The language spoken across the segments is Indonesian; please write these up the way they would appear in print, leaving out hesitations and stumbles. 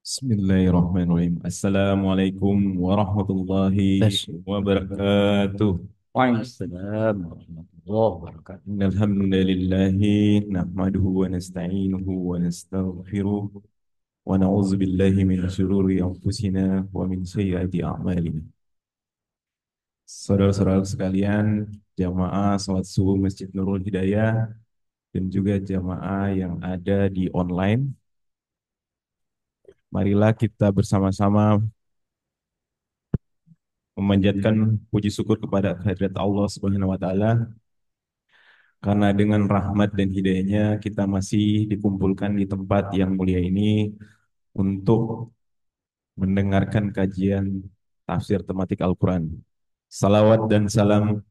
Bismillahirrahmanirrahim. Assalamualaikum warahmatullahi بس wabarakatuh. Waalaikumsalam warahmatullahi wabarakatuh. Innalhamdulillahi nahmaduhu wa nasta'inuhu wa nastaghfiruh wa na'udzu billahi min syururi anfusina wa min sayyiati a'malina. Saudara-saudara sekalian, jamaah salat subuh Masjid Nurul Hidayah dan juga jamaah yang ada di online, marilah kita bersama-sama memanjatkan puji syukur kepada kehadirat Allah Subhanahu wa taala karena dengan rahmat dan hidayahnya kita masih dikumpulkan di tempat yang mulia ini untuk mendengarkan kajian tafsir tematik Al-Quran. Salawat dan salam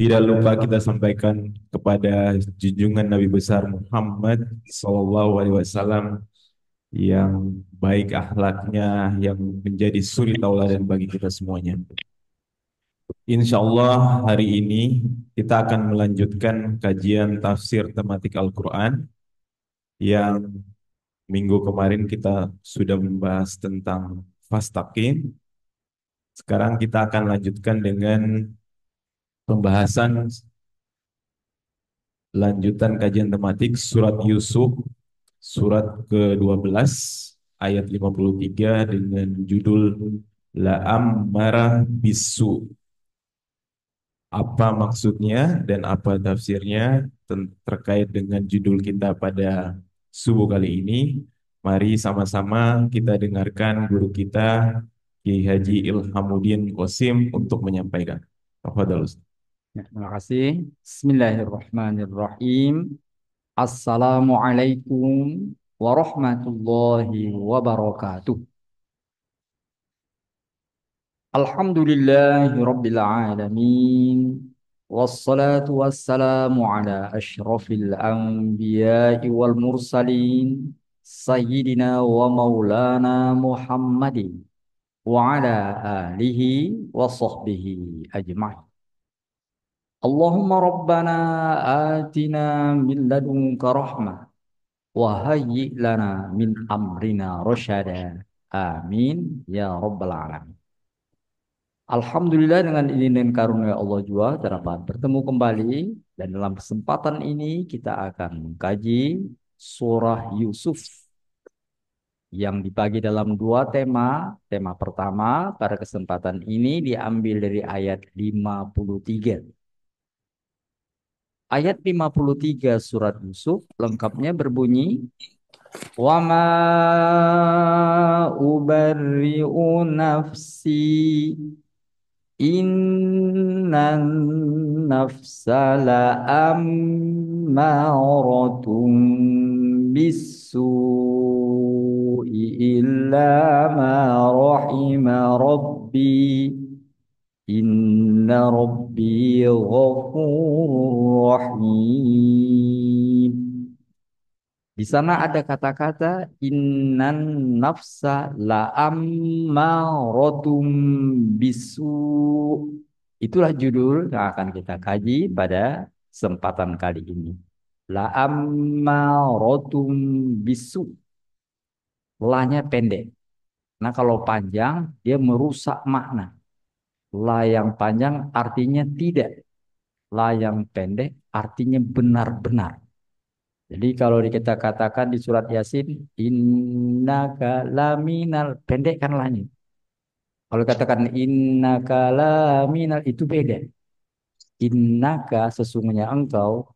tidak lupa kita sampaikan kepada junjungan Nabi besar Muhammad Sallallahu Alaihi Wasallam yang baik akhlaknya, yang menjadi suri tauladan bagi kita semuanya. Insya Allah hari ini kita akan melanjutkan kajian tafsir tematik Al-Quran yang minggu kemarin kita sudah membahas tentang fastaqim. Sekarang kita akan lanjutkan dengan pembahasan lanjutan kajian tematik surat Yusuf, surat ke-12 ayat 53 dengan judul La'ammarah bisu. Apa maksudnya dan apa tafsirnya terkait dengan judul kita pada subuh kali ini? Mari sama-sama kita dengarkan guru kita Kiai Haji Ilhamuddin Qasim untuk menyampaikan. Tafadhal Ustaz. Ya, terima kasih. Bismillahirrahmanirrahim. Assalamualaikum warahmatullahi wabarakatuh. Alhamdulillahi rabbil alamin. Wassalatu wassalamu ala ashrafil anbiya'i wal mursalin. Sayyidina wa maulana Muhammadin. Wa ala alihi wa sahbihi ajma'in. Allahumma rabbana atina min ladunka rahmah wa hayyi lana min amrina rasyada. Amin ya rabbal alamin. Alhamdulillah dengan izin dan karunia Allah juga dapat bertemu kembali dan dalam kesempatan ini kita akan mengkaji surah Yusuf yang dibagi dalam dua tema. Tema pertama pada kesempatan ini diambil dari ayat 53. Ayat 53 surat Yusuf lengkapnya berbunyi wa ma ubarri'u nafsi innan nafsa la ammaratun bisu'i illa ma rahima rabbi Inna Rabbi ghafurur rahim. Di sana ada kata-kata innan nafsa la ammarotum bisu. Itulah judul yang akan kita kaji pada kesempatan kali ini. La ammarotum bisu. La-nya pendek. Nah kalau panjang dia merusak makna. La yang panjang artinya tidak. La yang pendek artinya benar-benar. Jadi kalau kita katakan di surat Yasin, innaka laminal, pendek kan lahnya. Kalau katakan innaka laminal, itu beda. Innaka sesungguhnya engkau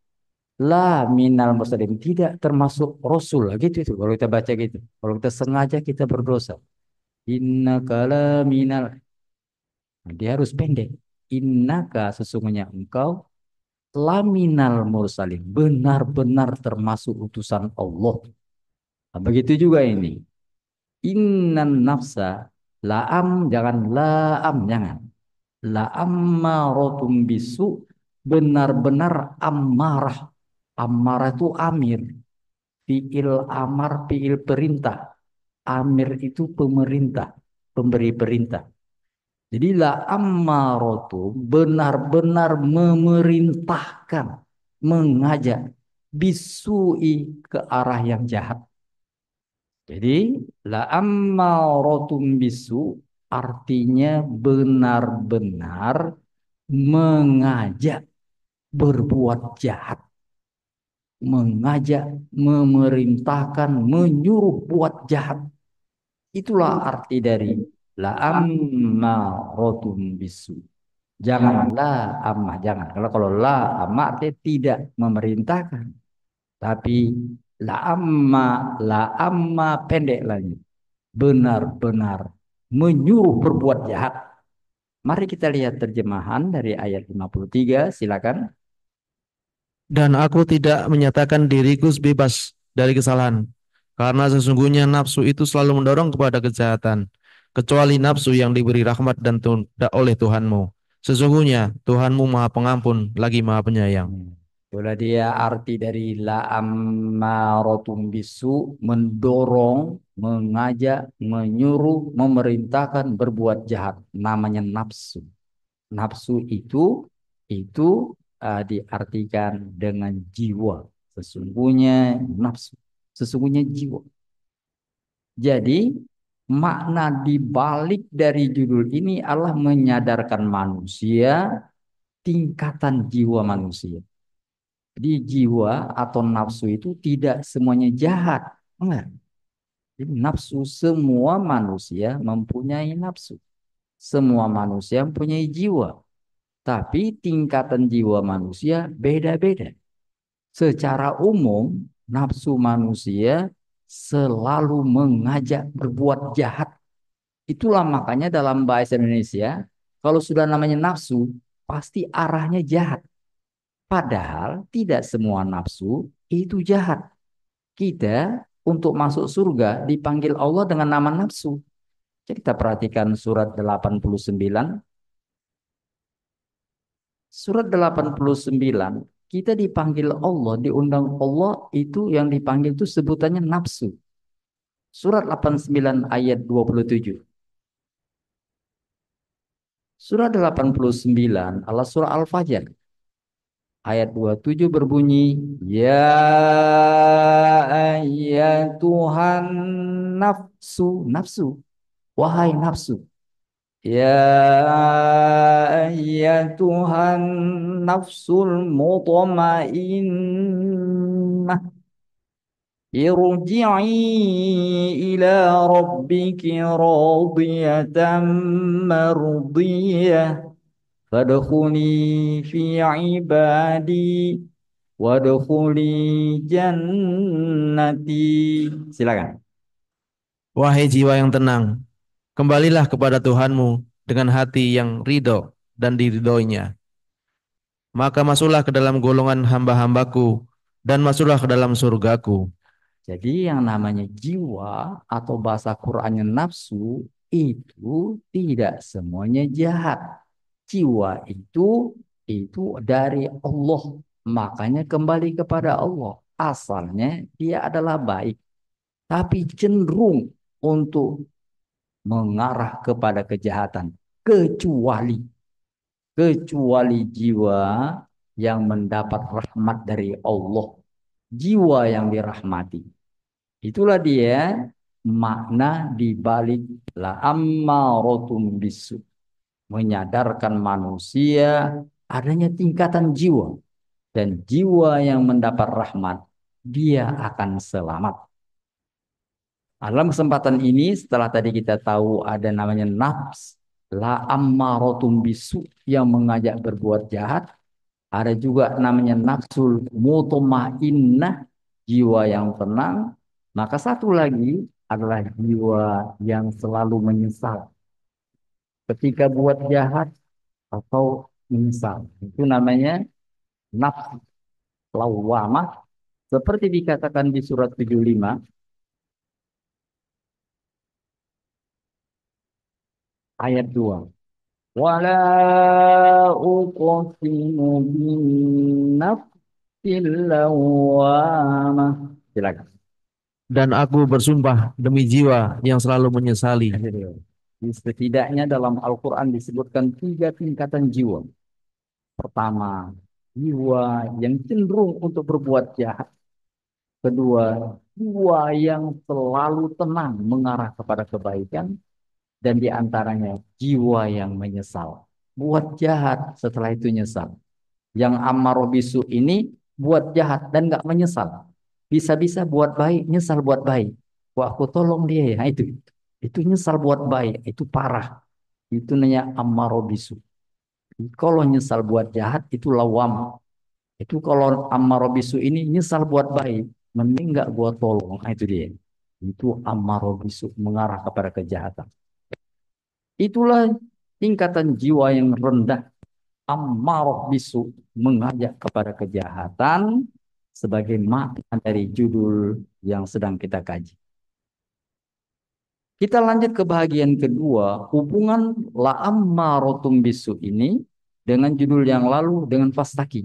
laminal mursalin, tidak termasuk rasul. Gitu itu kalau kita baca gitu. Kalau kita sengaja kita berdosa. Innaka laminal, dia harus pendek. Innaka sesungguhnya engkau laminal mursalin, benar-benar termasuk utusan Allah. Nah, begitu juga ini. Innan nafsa laam, jangan laam, jangan. La'ammarotum bisu, benar-benar amarah. Amarah itu amir. Fi'il amar, fi'il perintah. Amir itu pemerintah, pemberi perintah. Jadi la'ammarotum benar-benar memerintahkan, mengajak bisui ke arah yang jahat. Jadi la ammarotum bisu artinya benar-benar mengajak berbuat jahat, mengajak, memerintahkan, menyuruh buat jahat. Itulah arti dari la ammarotum bisu. Janganlah ammah, jangan. Kalau la ammah artinya tidak memerintahkan. Tapi la amma pendek lagi. Benar-benar menyuruh berbuat jahat. Mari kita lihat terjemahan dari ayat 53, silakan. Dan aku tidak menyatakan diriku bebas dari kesalahan, karena sesungguhnya nafsu itu selalu mendorong kepada kejahatan, kecuali nafsu yang diberi rahmat dan tunda oleh Tuhanmu. Sesungguhnya Tuhanmu Maha Pengampun lagi Maha Penyayang. Itulah dia arti dari la ammarotum bisu, mendorong, mengajak, menyuruh, memerintahkan berbuat jahat. Namanya nafsu. Nafsu itu diartikan dengan jiwa. Sesungguhnya nafsu, sesungguhnya jiwa. Jadi makna dibalik dari judul ini adalah menyadarkan manusia tingkatan jiwa manusia. Di jiwa atau nafsu itu tidak semuanya jahat. Enggak. Jadi nafsu, semua manusia mempunyai nafsu. Semua manusia mempunyai jiwa. Tapi tingkatan jiwa manusia beda-beda. Secara umum, nafsu manusia selalu mengajak berbuat jahat. Itulah makanya dalam bahasa Indonesia, kalau sudah namanya nafsu, pasti arahnya jahat. Padahal tidak semua nafsu itu jahat. Kita untuk masuk surga dipanggil Allah dengan nama nafsu. Jadi kita perhatikan surat 89. Surat 89, kita dipanggil Allah, diundang Allah, itu yang dipanggil itu sebutannya nafsu. Surat 89 ayat 27. Surat 89 adalah surah Al-Fajr. Ayat 27 berbunyi, ya Tuhan nafsu, nafsu, wahai nafsu. Ya Tuhan nafsul mutmainnah, irji'i ila rabbiki radiyatan mardiyah, fadkhuli fi ibadi wadkhuli jannati. Silakan. Wahai jiwa yang tenang, kembalilah kepada Tuhanmu dengan hati yang ridho dan diridhoinya. Maka masuklah ke dalam golongan hamba-hambaku dan masuklah ke dalam surgaku. Jadi yang namanya jiwa atau bahasa Qur'annya nafsu itu tidak semuanya jahat. Jiwa itu dari Allah. Makanya kembali kepada Allah. Asalnya dia adalah baik. Tapi cenderung untuk mengarah kepada kejahatan. Kecuali jiwa yang mendapat rahmat dari Allah. Jiwa yang dirahmati. Itulah dia makna di balik la ammarotum bisu. Menyadarkan manusia adanya tingkatan jiwa. Dan jiwa yang mendapat rahmat, dia akan selamat. Dalam kesempatan ini, setelah tadi kita tahu ada namanya nafs, la ammarotum bisu yang mengajak berbuat jahat, ada juga namanya nafsul mutmainnah, jiwa yang tenang. Maka satu lagi adalah jiwa yang selalu menyesal ketika buat jahat atau menyesal. Itu namanya nafs lawamah, seperti dikatakan di surat 75 ayat 2. Wala uqsimu bin nafsil lawamah. Silakan. Dan aku bersumpah demi jiwa yang selalu menyesali. Setidaknya dalam Al-Quran disebutkan 3 tingkatan jiwa. Pertama, jiwa yang cenderung untuk berbuat jahat. Kedua, Jiwa yang selalu tenang mengarah kepada kebaikan dan diantaranya jiwa yang menyesal. Buat jahat setelah itu nyesal. Yang ammaroh bisu ini buat jahat dan nggak menyesal. Bisa-bisa buat baik, nyesal buat baik. Wah, aku tolong dia ya. Nah, itu nyesal buat baik. Itu parah. Itu namanya ammaroh bisu. Kalau nyesal buat jahat itu lawam. Itu kalau ammaroh bisu ini nyesal buat baik. Mending nggak gua tolong. Nah, itu dia. Itu ammaroh bisu mengarah kepada kejahatan. Itulah tingkatan jiwa yang rendah ammaroh bisu mengajak kepada kejahatan sebagai makna dari judul yang sedang kita kaji. Kita lanjut ke bagian kedua, hubungan la ammarotum bisu ini dengan judul yang lalu dengan fastaki.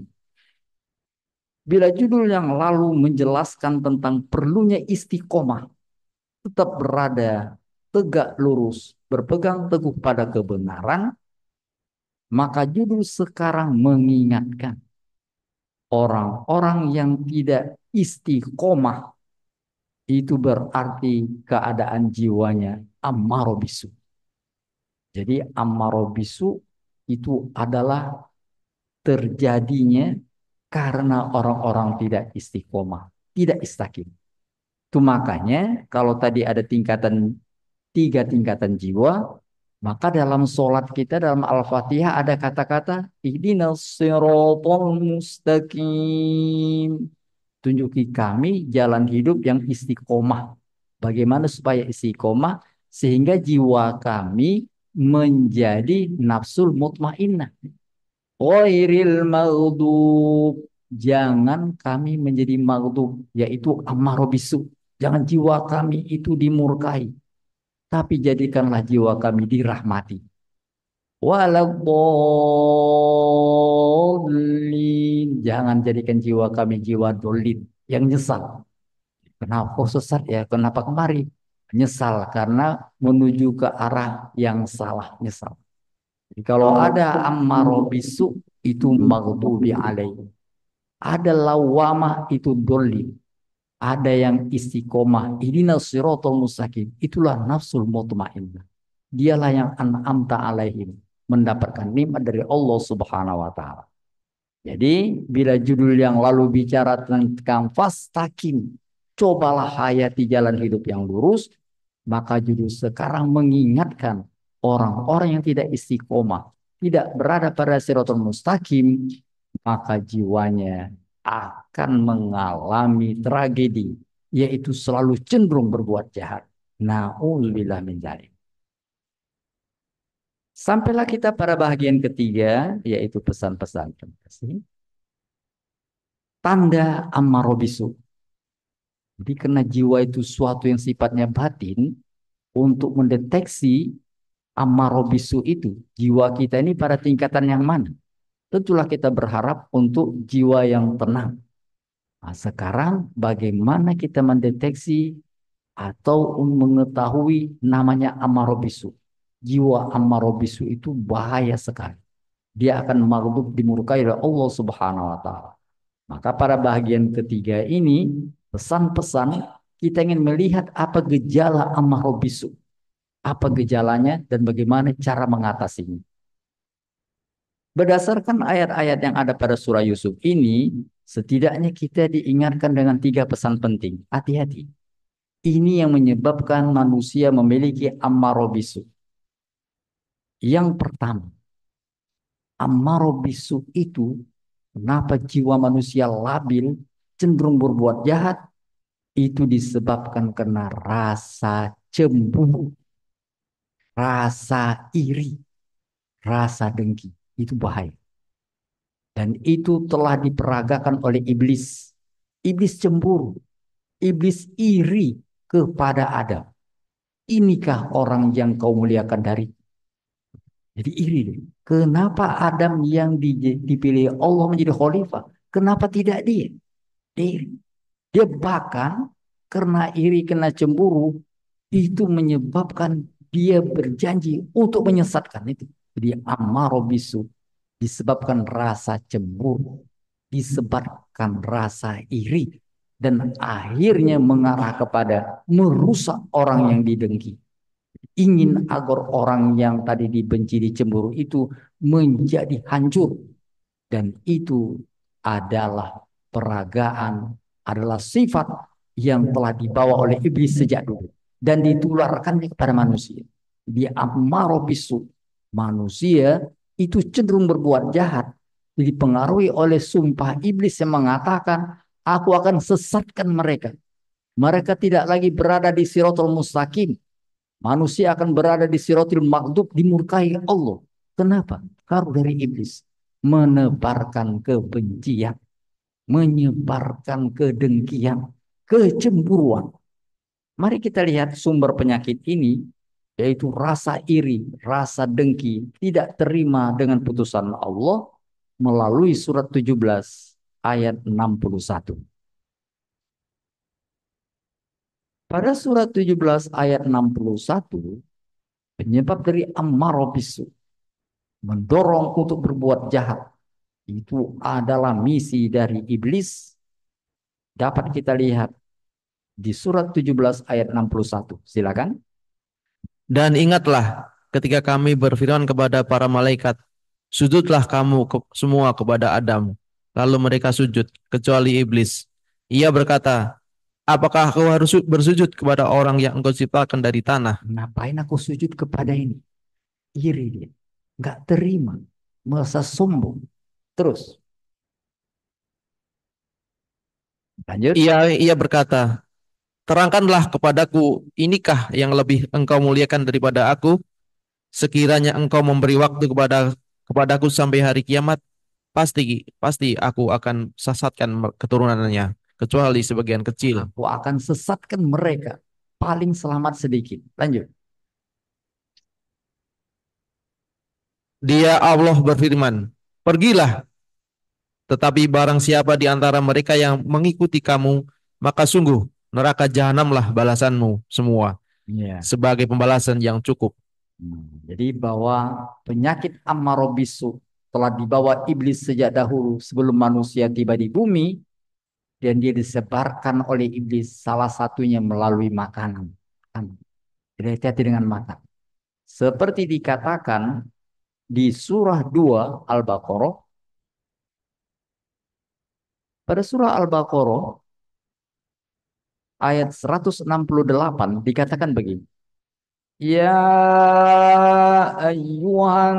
Bila judul yang lalu menjelaskan tentang perlunya istiqomah, tetap berada tegak lurus, berpegang teguh pada kebenaran, maka judul sekarang mengingatkan orang-orang yang tidak istiqomah itu berarti keadaan jiwanya ammaroh bisu. Jadi ammaroh bisu itu adalah terjadinya karena orang-orang tidak istiqomah, tidak istaqim. Itu makanya kalau tadi ada tiga tingkatan jiwa, maka dalam sholat kita dalam Al-Fatihah ada kata-kata ihdinas siratal mustaqim. Tunjuki kami jalan hidup yang istiqomah. Bagaimana supaya istiqomah? Sehingga jiwa kami menjadi nafsul mutmainnah. Ghairil maghdub. Jangan kami menjadi maghdub, yaitu ammaroh bisu. Jangan jiwa kami itu dimurkai. Tapi jadikanlah jiwa kami dirahmati. Waladhdallin. Jangan jadikan jiwa kami jiwa dolin yang nyesal. Kenapa kok sesat ya? Kenapa kemari? Nyesal karena menuju ke arah yang salah, nyesal. Jadi kalau ada ammaroh bisu itu maghdubi alaih. Ada lawamah itu dolin. Ada yang istiqomah. Ihdinas siratal mustaqim. Itulah nafsul mutmainnah. Dialah yang an'amta alaihim. Mendapatkan nikmat dari Allah Subhanahu wa taala. Jadi bila judul yang lalu bicara tentang fastaqim, cobalah hayati jalan hidup yang lurus, maka judul sekarang mengingatkan orang-orang yang tidak istiqomah, tidak berada pada siratal mustaqim, maka jiwanya akan mengalami tragedi, yaitu selalu cenderung berbuat jahat. Na'udzubillah min dzalik. Sampailah kita pada bagian ketiga, yaitu pesan-pesan. Tanda ammaroh bisu. Jadi karena jiwa itu suatu yang sifatnya batin, untuk mendeteksi ammaroh bisu itu, jiwa kita ini pada tingkatan yang mana? Tentulah kita berharap untuk jiwa yang tenang. Nah, sekarang bagaimana kita mendeteksi atau mengetahui namanya ammaroh bisu? Jiwa ammaroh bisu itu bahaya sekali. Dia akan maghdub dimurkai oleh Allah Subhanahu wa taala. Maka pada bagian ketiga ini pesan-pesan kita ingin melihat apa gejala ammaroh bisu. Apa gejalanya dan bagaimana cara mengatasinya. Berdasarkan ayat-ayat yang ada pada surah Yusuf ini, setidaknya kita diingatkan dengan tiga pesan penting. Hati-hati. Ini yang menyebabkan manusia memiliki ammaroh bisu. Yang pertama, ammaroh bisu itu, kenapa jiwa manusia labil, cenderung berbuat jahat, itu disebabkan karena rasa cemburu, rasa iri, rasa dengki. Itu bahaya. Dan itu telah diperagakan oleh iblis. Iblis cemburu. Iblis iri kepada Adam. Inikah orang yang kau muliakan dari? Jadi iri. Kenapa Adam yang dipilih Allah menjadi khalifah? Kenapa tidak dia? Dia iri. Dia bahkan karena iri, kena cemburu, itu menyebabkan dia berjanji untuk menyesatkan itu. Jadi ammaroh bisu disebabkan rasa cemburu, disebabkan rasa iri, dan akhirnya mengarah kepada merusak orang yang didengki. Ingin agar orang yang tadi dibenci, dicemburu itu menjadi hancur. Dan itu adalah peragaan, adalah sifat yang telah dibawa oleh iblis sejak dulu. Dan ditularkannya kepada manusia. Dia amaro bisu. Manusia itu cenderung berbuat jahat. Dipengaruhi oleh sumpah iblis yang mengatakan, aku akan sesatkan mereka. Mereka tidak lagi berada di siratul mustaqim. Manusia akan berada di siratul maghdub, dimurkai Allah. Kenapa? Karena dari iblis menebarkan kebencian, menyebarkan kedengkian, kecemburuan. Mari kita lihat sumber penyakit ini, yaitu rasa iri, rasa dengki, tidak terima dengan putusan Allah melalui surat 17 ayat 61. Pada surat 17 ayat 61, penyebab dari ammarah bisu, mendorong untuk berbuat jahat, itu adalah misi dari iblis. Dapat kita lihat di surat 17 ayat 61. Silakan. Dan ingatlah ketika kami berfirman kepada para malaikat, sujudlah kamu semua kepada Adam. Lalu mereka sujud, kecuali iblis. Ia berkata, apakah aku harus bersujud kepada orang yang engkau ciptakan dari tanah? Ngapain aku sujud kepada ini? Iri dia. Nggak terima. Merasa sombong. Terus. Lanjut. Ia berkata, terangkanlah kepadaku, inikah yang lebih engkau muliakan daripada aku? Sekiranya engkau memberi waktu kepadaku sampai hari kiamat, pasti aku akan sesatkan keturunannya, kecuali sebagian kecil. Aku akan sesatkan mereka. Paling selamat sedikit. Lanjut. Dia Allah berfirman, pergilah. Tetapi barang siapa di antara mereka yang mengikuti kamu, maka sungguh neraka jahanamlah balasanmu semua, Ya. sebagai pembalasan yang cukup. Jadi bahwa penyakit ammarah bisu telah dibawa iblis sejak dahulu sebelum manusia tiba di bumi, dan dia disebarkan oleh iblis salah satunya melalui makanan. Jadi hati-hati dengan makan. Seperti dikatakan di surah 2 Al-Baqarah. Pada surah Al-Baqarah ayat 168 dikatakan begini. Ya ayyuhan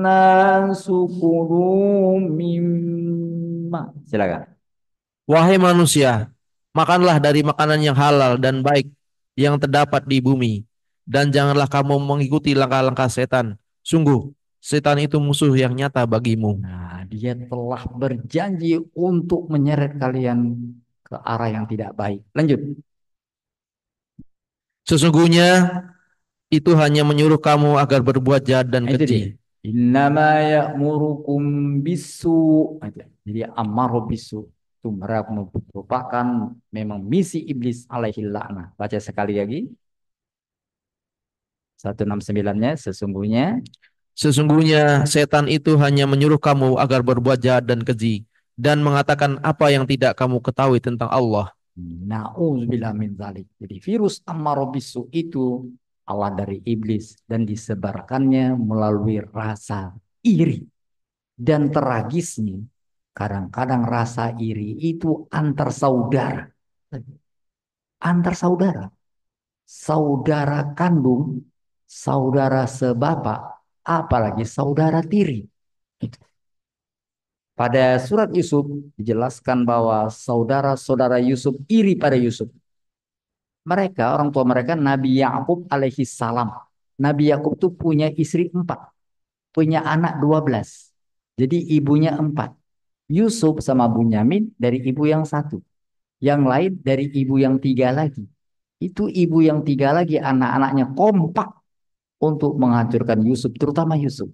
nasu kulu mimma. Silakan. Wahai manusia, makanlah dari makanan yang halal dan baik yang terdapat di bumi, dan janganlah kamu mengikuti langkah-langkah setan. Sungguh, setan itu musuh yang nyata bagimu. Nah, dia telah berjanji untuk menyeret kalian ke arah yang tidak baik. Lanjut. Sesungguhnya itu hanya menyuruh kamu agar berbuat jahat dan Itu dia. keji. Innama ya'murukum bisu. Jadi ammaru bisu itu merupakan memang misi iblis alaihi la'nah. Baca sekali lagi. 169-nya Sesungguhnya setan itu hanya menyuruh kamu agar berbuat jahat dan keji, dan mengatakan apa yang tidak kamu ketahui tentang Allah. Na'udzubillah min dzalik. Jadi virus ammarah bisu itu Allah dari iblis dan disebarkannya melalui rasa iri. Dan tragisnya, kadang-kadang rasa iri itu antar saudara. Antar saudara. Saudara kandung, saudara sebapak, apalagi saudara tiri. Itu. Pada surat Yusuf dijelaskan bahwa saudara-saudara Yusuf iri pada Yusuf. Mereka, orang tua mereka, Nabi Yakub alaihi salam. Nabi Yakub itu punya istri 4. Punya anak 12. Jadi ibunya 4. Yusuf sama Bunyamin dari ibu yang 1. Yang lain dari ibu yang 3 lagi. Itu ibu yang 3 lagi, anak-anaknya kompak untuk menghancurkan Yusuf, terutama Yusuf.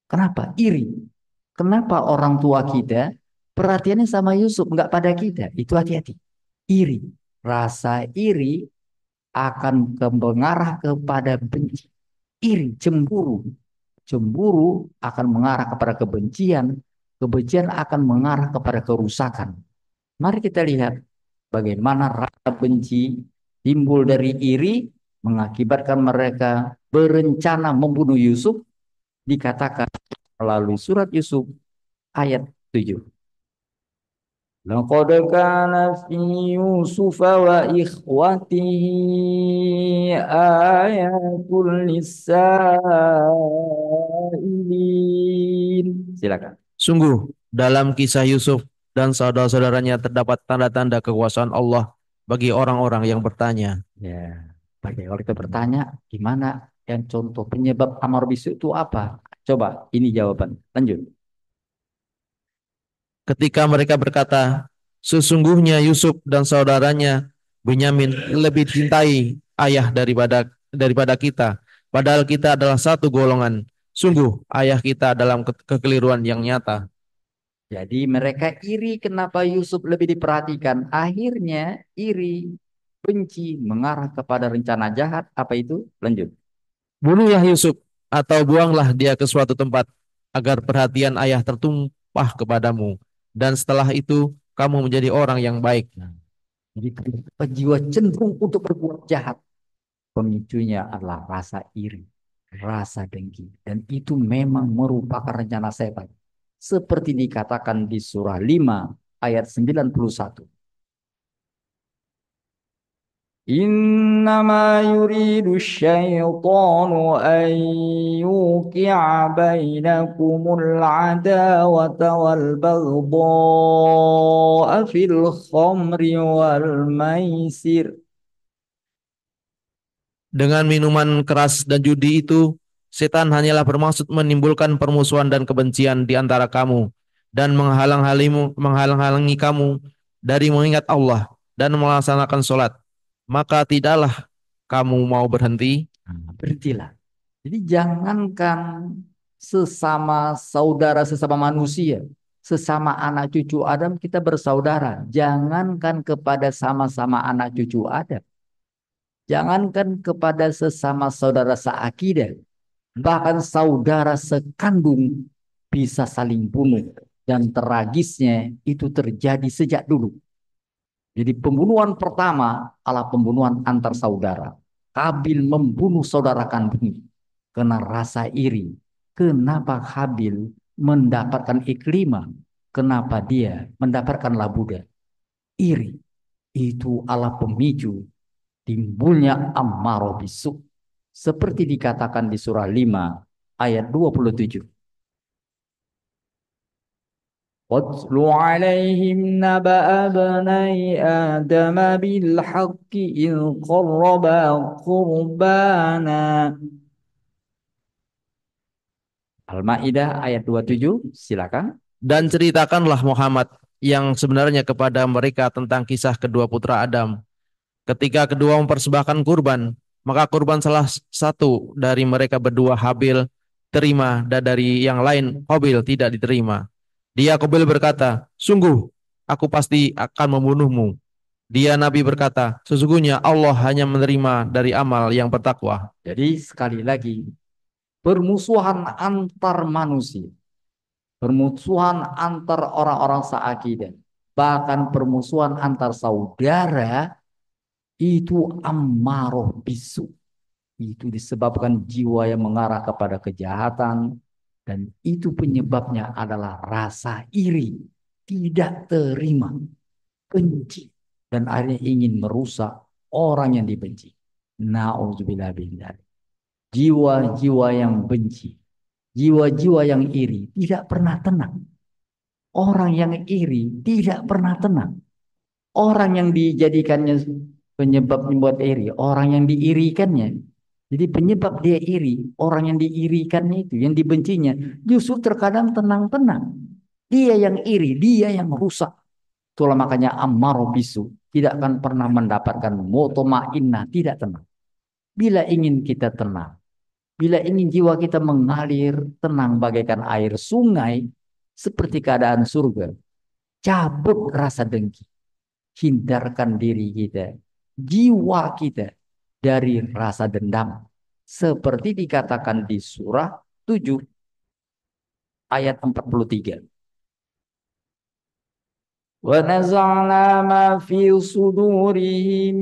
Kenapa? Iri. Kenapa orang tua kita perhatiannya sama Yusuf, nggak pada kita? Itu hati-hati. Iri. Rasa iri akan mengarah kepada benci. Iri, cemburu. Cemburu akan mengarah kepada kebencian. Kebencian akan mengarah kepada kerusakan. Mari kita lihat bagaimana rasa benci timbul dari iri mengakibatkan mereka berencana membunuh Yusuf, dikatakan melalui surat Yusuf ayat 7. Laqad kana fi Yusuf wa ikhwatihi ayatul lisailin. Silakan. Sungguh, dalam kisah Yusuf dan saudara-saudaranya terdapat tanda-tanda kekuasaan Allah bagi orang-orang yang bertanya. Ya, bagi kalau kita bertanya, gimana yang contoh penyebab amar bisu itu apa? Coba, ini jawaban. Lanjut. Ketika mereka berkata, sesungguhnya Yusuf dan saudaranya Benyamin lebih cintai ayah daripada kita, padahal kita adalah satu golongan. Sungguh, ayah kita dalam kekeliruan yang nyata. Jadi mereka iri kenapa Yusuf lebih diperhatikan. Akhirnya iri, benci, mengarah kepada rencana jahat. Apa itu? Lanjut. Bunuhlah Yusuf atau buanglah dia ke suatu tempat agar perhatian ayah tertumpah kepadamu. Dan setelah itu kamu menjadi orang yang baik. Nah, jadi kenapa jiwa cenderung untuk berbuat jahat? Pemicunya adalah rasa iri, rasa dengki. Dan itu memang merupakan rencana setan. Seperti dikatakan di surah 5 ayat 91. Innama yuridu syaitanu an yuqi'a bainakumul adawata wal baghdha'a fil khamri wal maisir. Dengan minuman keras dan judi itu, setan hanyalah bermaksud menimbulkan permusuhan dan kebencian di antara kamu dan menghalang-halangi kamu dari mengingat Allah dan melaksanakan sholat. Maka tidaklah kamu mau berhenti. Nah, berhentilah. Jadi jangankan sesama saudara, sesama manusia, sesama anak cucu Adam kita bersaudara. Jangankan kepada sama-sama anak cucu Adam. Jangankan kepada sesama saudara seakidah. Bahkan saudara sekandung bisa saling bunuh. Dan tragisnya itu terjadi sejak dulu. Jadi pembunuhan pertama adalah pembunuhan antar saudara. Kabil membunuh saudara kandungnya karena rasa iri. Kenapa Habil mendapatkan Iklimah? Kenapa dia mendapatkan Labuda? Iri. Itu adalah pemicu timbulnya ammarah bisu. Seperti dikatakan di surah 5 ayat 27. واتل عليهم نبأ ابني آدم بالحق إذ قربا قربانا. Al-Maidah ayat 27, silakan. Dan ceritakanlah Muhammad yang sebenarnya kepada mereka tentang kisah kedua putra Adam. Ketika kedua mempersembahkan kurban, maka kurban salah satu dari mereka berdua Habil terima dan dari yang lain Qabil tidak diterima. Dia Qabil berkata, sungguh aku pasti akan membunuhmu. Dia Nabi berkata, sesungguhnya Allah hanya menerima dari amal yang bertakwa. Jadi sekali lagi, permusuhan antar manusia, permusuhan antar orang-orang seakidah, bahkan permusuhan antar saudara, itu ammaroh bisu. Itu disebabkan jiwa yang mengarah kepada kejahatan. Dan itu penyebabnya adalah rasa iri. Tidak terima. Benci. Dan akhirnya ingin merusak orang yang dibenci. Na'udzubillah bin dzalik. Jiwa-jiwa yang benci. Jiwa-jiwa yang iri. Tidak pernah tenang. Orang yang iri tidak pernah tenang. Orang yang dijadikannya penyebab membuat iri, orang yang diirikannya. Jadi penyebab dia iri, orang yang diirikannya itu, yang dibencinya, justru terkadang tenang-tenang. Dia yang iri, dia yang rusak. Itulah makanya ammaroh bisu tidak akan pernah mendapatkan mutmainnah, tidak tenang. Bila ingin kita tenang, bila ingin jiwa kita mengalir tenang bagaikan air sungai, seperti keadaan surga, cabut rasa dengki. Hindarkan diri kita, jiwa kita dari rasa dendam. Seperti dikatakan di surah 7 ayat 43. Wa naz'na ma fi sudurihim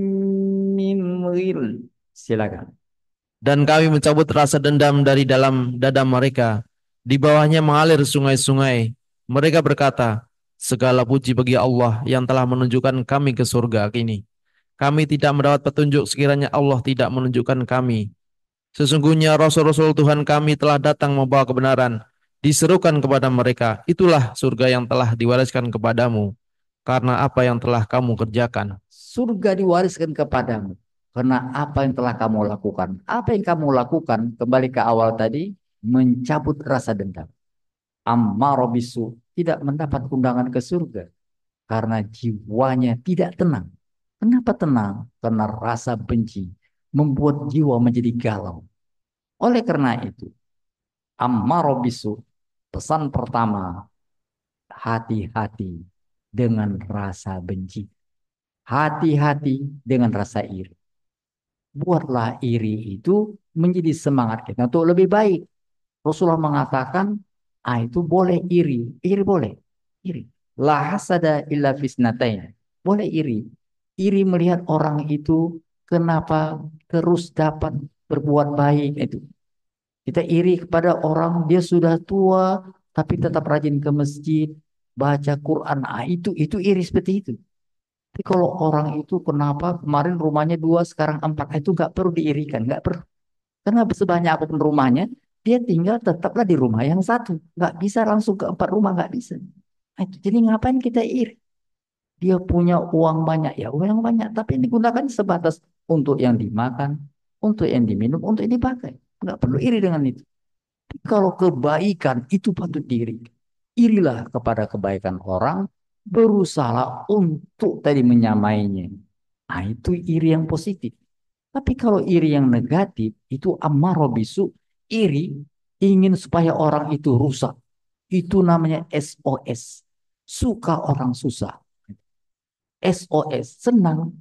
min ghil. Silakan. Dan kami mencabut rasa dendam dari dalam dada mereka. Di bawahnya mengalir sungai-sungai. Mereka berkata, segala puji bagi Allah yang telah menunjukkan kami ke surga kini. Kami tidak mendapat petunjuk sekiranya Allah tidak menunjukkan kami. Sesungguhnya Rasul-Rasul Tuhan kami telah datang membawa kebenaran. Diserukan kepada mereka, itulah surga yang telah diwariskan kepadamu. Karena apa yang telah kamu kerjakan. Surga diwariskan kepadamu karena apa yang telah kamu lakukan. Apa yang kamu lakukan, kembali ke awal tadi, mencabut rasa dendam. Ammarah bisu, tidak mendapat undangan ke surga karena jiwanya tidak tenang. Kenapa tenang? Karena rasa benci membuat jiwa menjadi galau. Oleh karena itu, ammarah bisu, pesan pertama, hati-hati dengan rasa benci. Hati-hati dengan rasa iri. Buatlah iri itu menjadi semangat kita untuk lebih baik. Rasulullah mengatakan, itu boleh iri. Iri boleh. Iri. La hasada illa fisnatain. Boleh iri. Iri melihat orang itu kenapa terus dapat berbuat baik itu. Kita iri kepada orang dia sudah tua tapi tetap rajin ke masjid, baca Quran. Itu iri seperti itu. Tapi kalau orang itu kenapa kemarin rumahnya dua, sekarang empat, itu nggak perlu diirikan, nggak perlu. Karena sebanyak apapun rumahnya, dia tinggal tetaplah di rumah yang satu. Nggak bisa langsung ke empat rumah, nggak bisa. Jadi ngapain kita iri? Dia punya uang banyak, ya uang yang banyak. Tapi yang digunakan sebatas untuk yang dimakan, untuk yang diminum, untuk yang dipakai. Nggak perlu iri dengan itu. Tapi kalau kebaikan itu patut diiri. Irilah kepada kebaikan orang, berusaha untuk tadi menyamainya. Itu iri yang positif. Tapi kalau iri yang negatif, itu ammarah bisu, iri ingin supaya orang itu rusak. Itu namanya SOS. Suka orang susah. SOS, senang.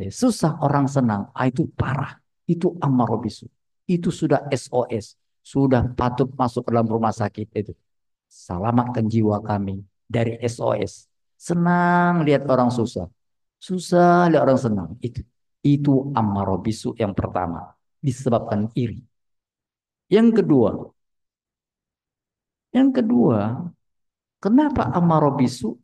Susah orang senang. Itu parah. Itu ammarah bisu. Itu sudah SOS. Sudah patut masuk ke dalam rumah sakit itu. Selamatkan jiwa kami dari SOS. Senang lihat orang susah. Susah lihat orang senang. Itu ammarah bisu yang pertama. Disebabkan iri. Yang kedua. Yang kedua. Kenapa ammarah bisu?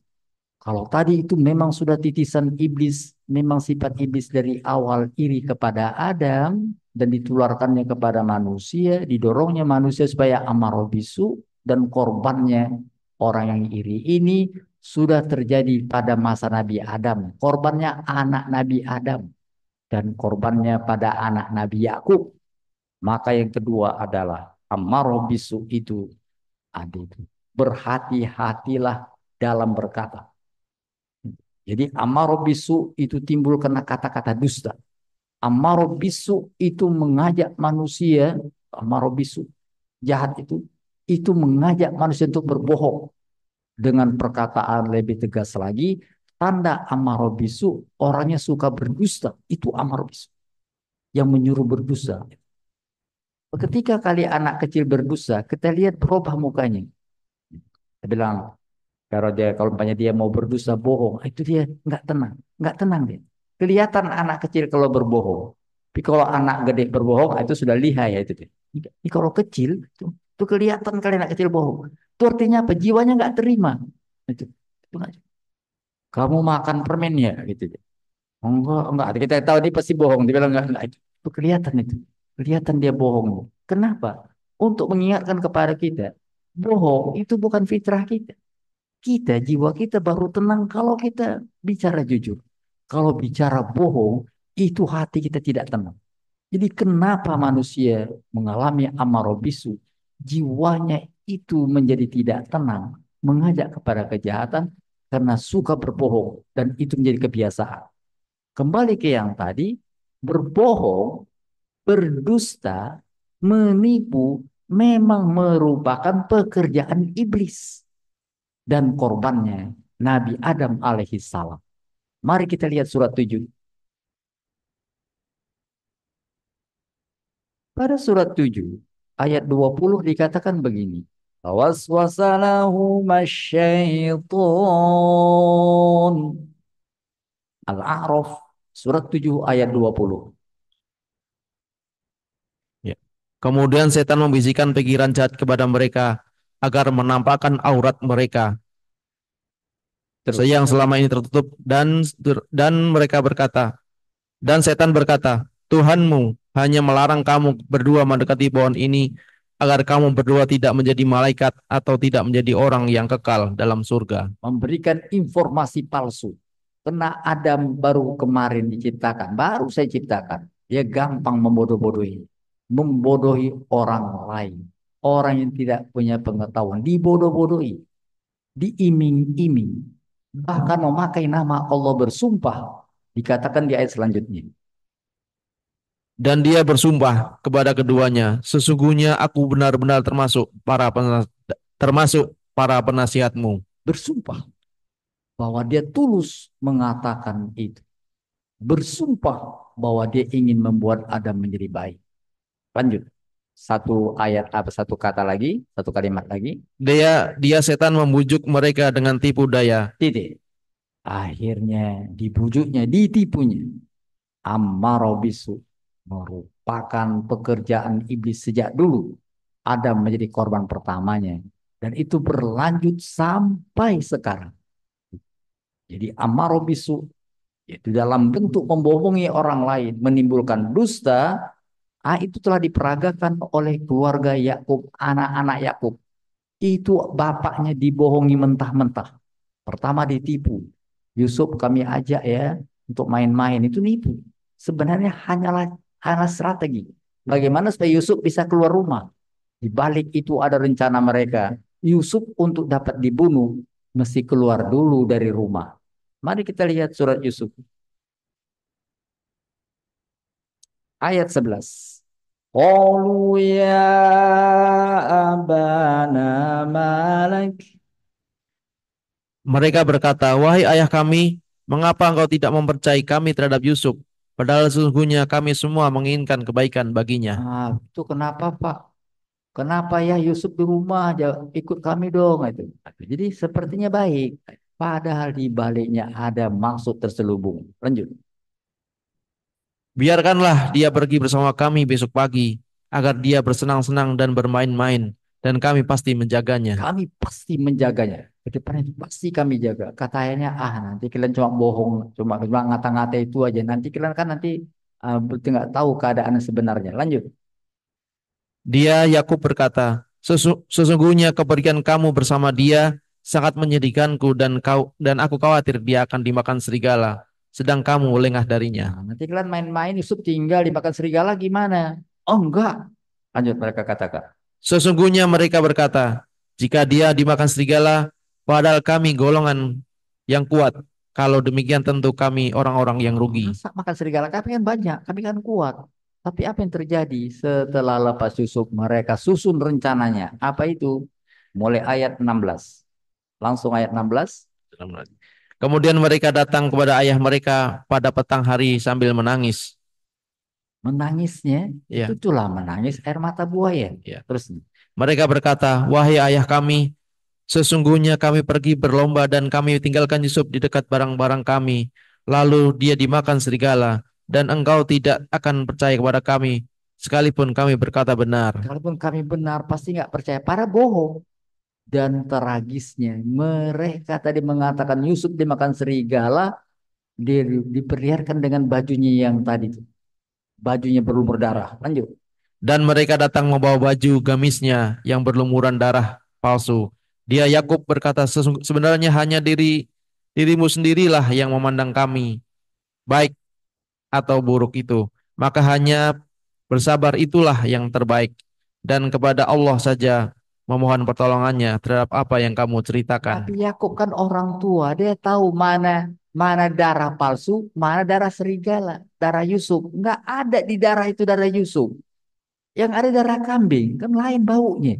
Kalau tadi itu memang sudah titisan iblis. Memang sifat iblis dari awal iri kepada Adam. Dan ditularkannya kepada manusia. Didorongnya manusia supaya ammarah bisu. Dan korbannya orang yang iri ini sudah terjadi pada masa Nabi Adam. Korbannya anak Nabi Adam. Dan korbannya pada anak Nabi Yakub. Maka yang kedua adalah ammarah bisu itu adik. Berhati-hatilah dalam berkata. Jadi ammarah bisu itu timbul karena kata-kata dusta. Ammarah bisu itu mengajak manusia, ammarah bisu jahat itu mengajak manusia untuk berbohong. Dengan perkataan lebih tegas lagi, tanda ammarah bisu orangnya suka berdusta, itu ammarah bisu yang menyuruh berdusta. Ketika kali anak kecil berdosa, kita lihat berubah mukanya. Kita bilang, kalau umpamanya dia mau berdosa bohong, itu dia nggak tenang dia. Kelihatan anak kecil kalau berbohong. Tapi kalau anak gede berbohong, itu sudah lihai ya itu dia. Ini kalau kecil, itu kelihatan kali anak kecil bohong. Itu artinya apa? Jiwanya nggak terima. Itu nggak. Kamu makan permen ya, gitu. Enggak. Kita tahu dia pasti bohong. Dia bilang enggak. Itu kelihatan itu. Kelihatan dia bohong. Kenapa? Untuk mengingatkan kepada kita, bohong itu bukan fitrah kita. Jiwa kita baru tenang kalau kita bicara jujur. Kalau bicara bohong, itu hati kita tidak tenang. Jadi kenapa manusia mengalami ammarah bisu? Jiwanya itu menjadi tidak tenang, mengajak kepada kejahatan karena suka berbohong dan itu menjadi kebiasaan. Kembali ke yang tadi, berbohong, berdusta, menipu memang merupakan pekerjaan iblis dan korbannya Nabi Adam alaihissalam. Mari kita lihat surat 7. Pada surat 7 ayat 20 dikatakan begini. Fawaswasa lahuma syaiton. Al-A'raf surat 7 ayat 20. Ya. Kemudian setan membisikkan pikiran jahat kepada mereka agar menampakkan aurat mereka Terus. yang selama ini tertutup dan mereka berkata, dan setan berkata, Tuhanmu hanya melarang kamu berdua mendekati pohon ini agar kamu berdua tidak menjadi malaikat atau tidak menjadi orang yang kekal dalam surga. Memberikan informasi palsu. Karena Adam baru kemarin diciptakan, baru saya ciptakan. Dia gampang membodoh-bodohi. Membodohi orang lain. Orang yang tidak punya pengetahuan. Dibodoh-bodohi. Diiming-iming. Bahkan memakai nama Allah bersumpah. Dikatakan di ayat selanjutnya. Dan dia bersumpah kepada keduanya, sesungguhnya aku benar-benar termasuk para penasihatmu. Bersumpah bahwa dia tulus mengatakan itu. Bersumpah bahwa dia ingin membuat Adam menjadi baik. Lanjut. Satu ayat apa satu kata lagi, satu kalimat lagi. Dia setan membujuk mereka dengan tipu daya. Titik. Akhirnya dibujuknya, ditipunya. Ammaro bisu merupakan pekerjaan iblis sejak dulu. Adam menjadi korban pertamanya. Dan itu berlanjut sampai sekarang. Jadi ammaro bisu itu dalam bentuk membohongi orang lain, menimbulkan dusta. Itu telah diperagakan oleh keluarga Yakub, anak-anak Yakub. Itu bapaknya dibohongi mentah-mentah. Pertama ditipu. Yusuf kami ajak ya untuk main-main, itu nipu. Sebenarnya hanyalah strategi. Bagaimana supaya Yusuf bisa keluar rumah? Di balik itu ada rencana mereka. Yusuf untuk dapat dibunuh mesti keluar dulu dari rumah. Mari kita lihat surat Yusuf. Ayat 11. Qalu ya abana malak. Mereka berkata, wahai ayah kami, mengapa engkau tidak mempercayai kami terhadap Yusuf? Padahal sesungguhnya kami semua menginginkan kebaikan baginya. Itu kenapa Pak? Kenapa ya Yusuf di rumah aja ikut kami dong itu. Jadi sepertinya baik. Padahal di baliknya ada maksud terselubung. Lanjut. Biarkanlah dia pergi bersama kami besok pagi, agar dia bersenang-senang dan bermain-main, dan kami pasti menjaganya. Kami pasti menjaganya. Ke depan itu pasti kami jaga. Katanya, nanti kalian cuma bohong, cuma ngata-ngata itu aja. Nanti kalian kan nanti nggak tahu keadaan sebenarnya. Lanjut. Dia Yakub berkata, sesungguhnya kepergian kamu bersama dia sangat menyedihkanku dan aku khawatir dia akan dimakan serigala, sedang kamu lengah darinya. Nanti kalian main-main Yusuf tinggal dimakan serigala gimana? Oh enggak. Lanjut mereka katakan. Sesungguhnya mereka berkata, jika dia dimakan serigala, padahal kami golongan yang kuat. Kalau demikian tentu kami orang-orang yang rugi. Masa makan serigala? Kami kan banyak, kami kan kuat. Tapi apa yang terjadi setelah lepas Yusuf? Mereka susun rencananya. Apa itu? Mulai ayat 16. Langsung ayat 16. Kemudian mereka datang kepada ayah mereka pada petang hari sambil menangis. Menangisnya, Ya, itulah menangis air mata buaya. ya. Terus Mereka berkata, wahai ayah kami, sesungguhnya kami pergi berlomba dan kami tinggalkan Yusuf di dekat barang-barang kami. Lalu dia dimakan serigala dan engkau tidak akan percaya kepada kami sekalipun kami berkata benar. kalaupun kami benar, pasti nggak percaya. Para bohong. Dan tragisnya, mereka tadi mengatakan Yusuf dimakan serigala, diperlihatkan dengan bajunya yang tadi. Bajunya berlumur darah. Lanjut. Dan mereka datang membawa baju gamisnya yang berlumuran darah palsu. Dia Yakub berkata, sebenarnya hanya dirimu sendirilah yang memandang kami, baik atau buruk itu. Maka hanya bersabar itulah yang terbaik. Dan kepada Allah saja memohon pertolongannya terhadap apa yang kamu ceritakan. Tapi Yakub kan orang tua, dia tahu mana darah palsu, mana darah serigala, darah Yusuf. Nggak ada di darah itu darah Yusuf. Yang ada darah kambing, kan lain baunya.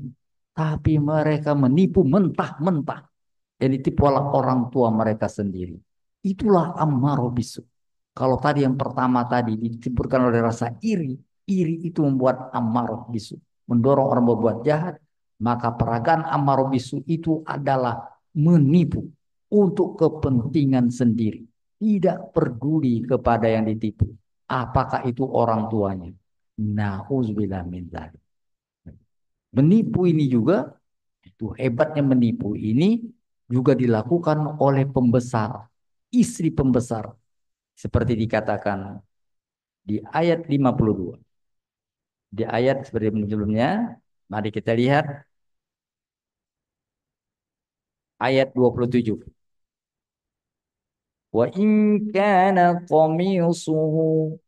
Tapi mereka menipu mentah-mentah. Dan ditipu oleh orang tua mereka sendiri. Itulah ammaro bisu. Kalau tadi yang pertama tadi ditimbulkan oleh rasa iri, iri itu membuat ammaro bisu. Mendorong orang berbuat jahat, Maka peragaan amaro bisu itu adalah menipu untuk kepentingan sendiri. Tidak peduli kepada yang ditipu. Apakah itu orang tuanya? Na'udzubillah min dzalik. Menipu ini juga, itu hebatnya menipu ini juga dilakukan oleh pembesar, istri pembesar. Seperti dikatakan di ayat 52. Di ayat seperti sebelumnya, mari kita lihat ayat 27. Wa in kana qamisuhu.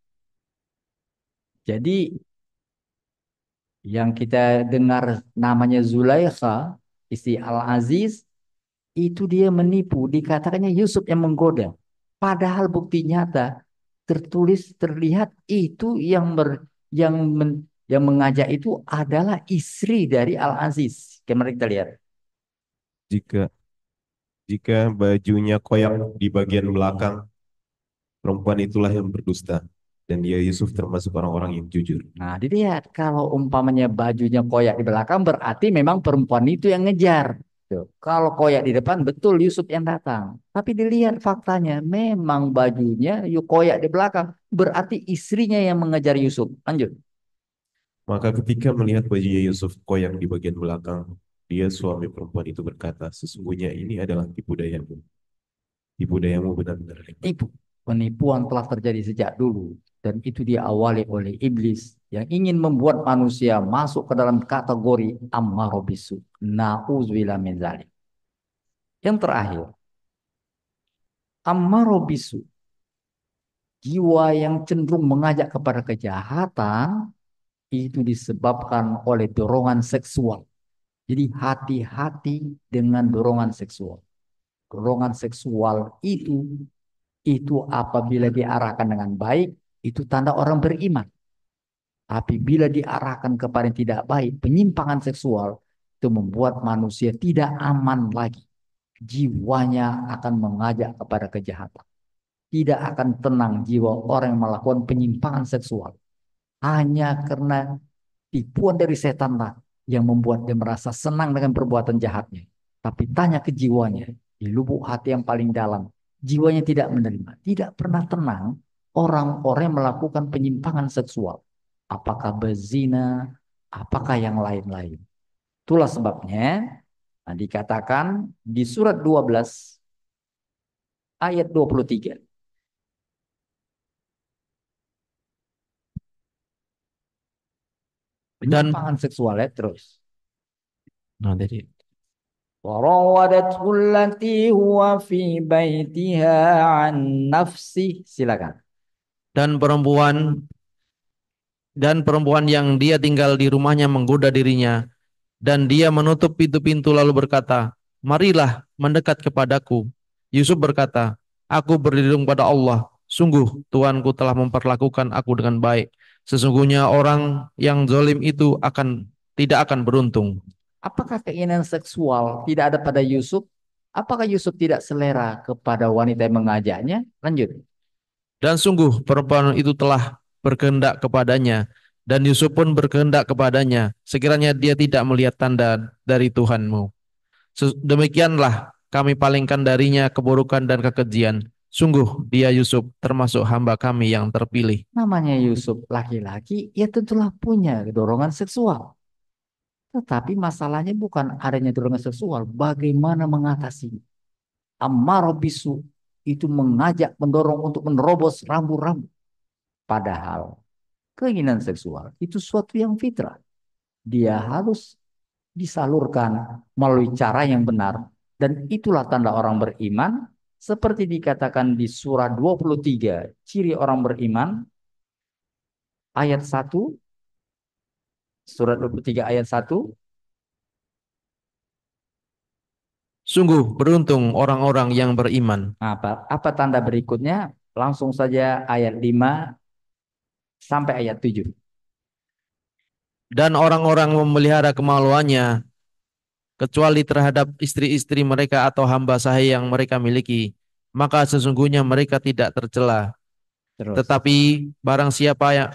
Jadi yang kita dengar namanya Zulaikha, istri Al-Aziz, itu dia menipu, dikatakannya Yusuf yang menggoda. Padahal bukti nyata tertulis terlihat itu yang mengajak itu adalah istri dari Al-Aziz. Kemarin kita lihat. Jika jika bajunya koyak di bagian belakang, perempuan itulah yang berdusta. Dan dia Yusuf termasuk orang-orang yang jujur. Nah, dilihat kalau umpamanya bajunya koyak di belakang berarti memang perempuan itu yang ngejar. Tuh. Kalau koyak di depan betul Yusuf yang datang. Tapi dilihat faktanya memang bajunya yuk koyak di belakang berarti istrinya yang mengejar Yusuf. Lanjut. Maka ketika melihat bajunya Yusuf koyak di bagian belakang, dia suami perempuan itu berkata, sesungguhnya ini adalah tipu dayamu. Tipu dayamu benar-benar hebat. Tipu. Penipuan telah terjadi sejak dulu dan itu diawali oleh iblis yang ingin membuat manusia masuk ke dalam kategori ammaroh bisu. Na'udzubillah min dzalik. Yang terakhir, ammaroh bisu, jiwa yang cenderung mengajak kepada kejahatan itu disebabkan oleh dorongan seksual. Jadi hati-hati dengan dorongan seksual. Dorongan seksual itu apabila diarahkan dengan baik, itu tanda orang beriman. Tapi bila diarahkan kepada yang tidak baik, penyimpangan seksual, itu membuat manusia tidak aman lagi. Jiwanya akan mengajak kepada kejahatan. Tidak akan tenang jiwa orang yang melakukan penyimpangan seksual. Hanya karena tipuan dari setanlah yang membuat dia merasa senang dengan perbuatan jahatnya. Tapi tanya ke jiwanya, di lubuk hati yang paling dalam, jiwanya tidak menerima, tidak pernah tenang orang-orang yang melakukan penyimpangan seksual. Apakah berzina, apakah yang lain-lain. Itulah sebabnya dikatakan di surat 12 ayat 23. Dan Penyimpangan seksualnya terus. nah, jadi وراودته التي هو في بيتها عن نفسه. Silakan. dan perempuan yang dia tinggal di rumahnya menggoda dirinya, dan dia menutup pintu-pintu lalu berkata, marilah mendekat kepadaku. Yusuf berkata, aku berlindung pada Allah. Sungguh Tuanku telah memperlakukan aku dengan baik. Sesungguhnya orang yang zalim itu tidak akan beruntung. Apakah keinginan seksual tidak ada pada Yusuf? Apakah Yusuf tidak selera kepada wanita yang mengajaknya? Lanjut. Dan sungguh perempuan itu telah berkehendak kepadanya, dan Yusuf pun berkehendak kepadanya, sekiranya dia tidak melihat tanda dari Tuhanmu. Demikianlah kami palingkan darinya keburukan dan kekejian. Sungguh dia Yusuf termasuk hamba kami yang terpilih. Namanya Yusuf laki-laki, ya tentulah punya dorongan seksual. Tetapi masalahnya bukan adanya dorongan seksual, bagaimana mengatasi. Ammarah bisu itu mengajak, mendorong untuk menerobos rambu-rambu. Padahal keinginan seksual itu suatu yang fitrah. Dia harus disalurkan melalui cara yang benar. Dan itulah tanda orang beriman. Seperti dikatakan di surah 23, ciri orang beriman, ayat 1, surat 23 ayat 1. Sungguh beruntung orang-orang yang beriman. Apa tanda berikutnya? Langsung saja ayat 5 sampai ayat 7. Dan orang-orang memelihara kemaluannya kecuali terhadap istri-istri mereka atau hamba sahaya yang mereka miliki, maka sesungguhnya mereka tidak tercela. Terus. Tetapi barang siapa yang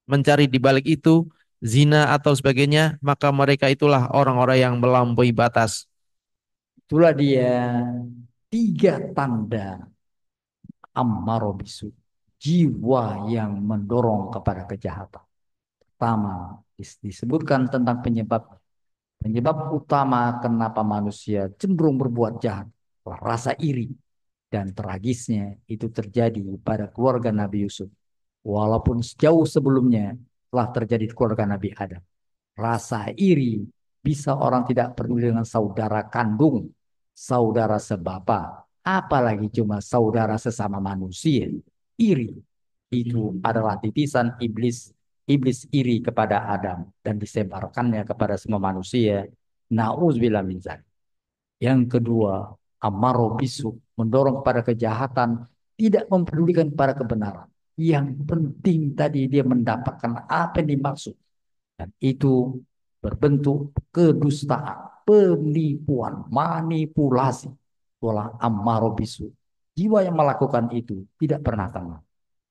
mencari di balik itu, zina atau sebagainya, maka mereka itulah orang-orang yang melampaui batas. Itulah dia tiga tanda ammaro bisu. Jiwa yang mendorong kepada kejahatan. Pertama, disebutkan tentang penyebab. Penyebab utama kenapa manusia cenderung berbuat jahat. Rasa iri. Dan tragisnya itu terjadi pada keluarga Nabi Yusuf. Walaupun jauh sebelumnya telah terjadi di keluarga Nabi Adam. Rasa iri bisa orang tidak peduli dengan saudara kandung, saudara sebapa, apalagi cuma saudara sesama manusia. Iri itu adalah titisan iblis. Iblis iri kepada Adam dan disebarkannya kepada semua manusia. Nauzubillah min dzalik. Yang kedua, amaro bisu, mendorong kepada kejahatan, tidak mempedulikan para kebenaran. Yang penting tadi dia mendapatkan apa yang dimaksud. Dan itu berbentuk kedustaan, penipuan, manipulasi. Itulah amaro bisu. Jiwa yang melakukan itu tidak pernah tenang.